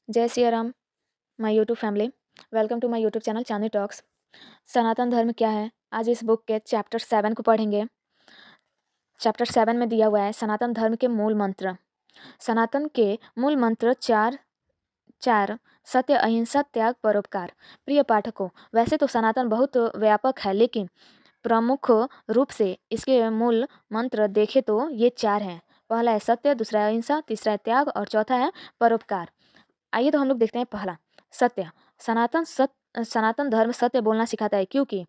जय Siya Ram, my YouTube family. Welcome to my YouTube channel Chandni talks. सनातन धर्म क्या है, आज इस बुक के चैप्टर 7 को पढ़ेंगे। चैप्टर 7 में दिया हुआ है सनातन धर्म के मूल मंत्र। सनातन के मूल मंत्र चार सत्य, अहिंसा, त्याग, परोपकार। प्रिय पाठकों, वैसे तो सनातन बहुत व्यापक है, लेकिन प्रमुख रूप से इसके मूल मंत्र देखें तो ये 4 हैं। पहला है सत्य, दूसरा है अहिंसा, तीसरा है त्याग और चौथा है परोपकार। आइए तो हम लोग देखते हैं पहला सत्य। सनातन धर्म सत्य बोलना सिखाता है, क्योंकि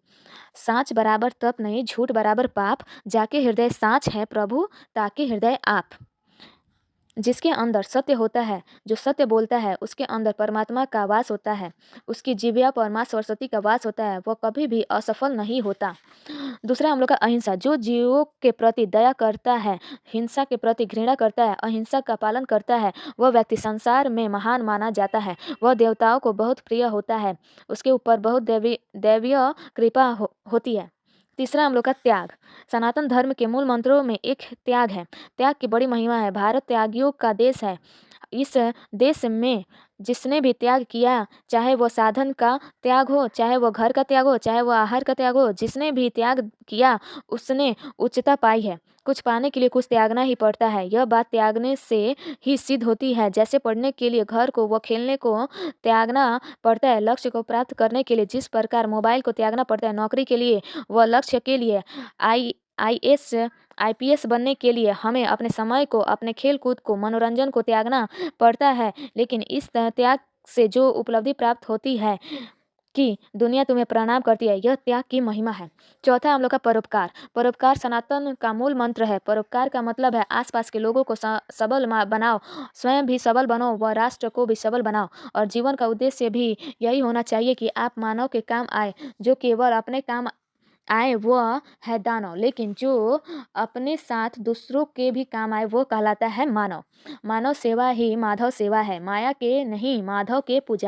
साँच बराबर तप नहीं, झूठ बराबर पाप। जाके हृदय साँच है प्रभु, ताके हृदय आप। जिसके अंदर सत्य होता है, जो सत्य बोलता है, उसके अंदर परमात्मा का वास होता है, उसकी जिह्वा पर माँ सरस्वती का वास होता है, वह कभी भी असफल नहीं होता। दूसरा हम लोग का अहिंसा। जो जीवों के प्रति दया करता है, हिंसा के प्रति घृणा करता है, अहिंसा का पालन करता है, वह व्यक्ति संसार में महान माना जाता है। वह देवताओं को बहुत प्रिय होता है, उसके ऊपर बहुत दैवीय कृपा होती है। तीसरा हम लोग का त्याग। सनातन धर्म के मूल मंत्रों में एक त्याग है। त्याग की बड़ी महिमा है। भारत त्यागियों का देश है। इस देश में जिसने भी त्याग किया, चाहे वो साधन का त्याग हो, चाहे वो घर का त्याग हो, चाहे वो आहार का त्याग हो, जिसने भी त्याग किया उसने उच्चता पाई है। कुछ पाने के लिए कुछ त्यागना ही पड़ता है। यह बात त्यागने से ही सिद्ध होती है। जैसे पढ़ने के लिए घर को व खेलने को त्यागना पड़ता है, लक्ष्य को प्राप्त करने के लिए जिस प्रकार मोबाइल को त्यागना पड़ता है, नौकरी के लिए व लक्ष्य के लिए IAS IPS बनने के लिए हमें अपने समय को, अपने खेल कूद को, मनोरंजन को त्यागना पड़ता है। लेकिन इस त्याग से जो उपलब्धि प्राप्त होती है कि दुनिया तुम्हें प्रणाम करती है, यह त्याग की महिमा है। चौथा हम लोग का परोपकार। परोपकार सनातन का मूल मंत्र है। परोपकार का मतलब है आसपास के लोगों को सबल बनाओ, स्वयं भी सबल बनो व राष्ट्र को भी सबल बनाओ। और जीवन का उद्देश्य भी यही होना चाहिए कि आप मानव के काम आए। जो केवल अपने काम आए वह है दानव, लेकिन जो अपने साथ दूसरों के भी काम आए वो कहलाता है मानव। मानव सेवा ही माधव सेवा है। माया के नहीं, माधव के पुजारी।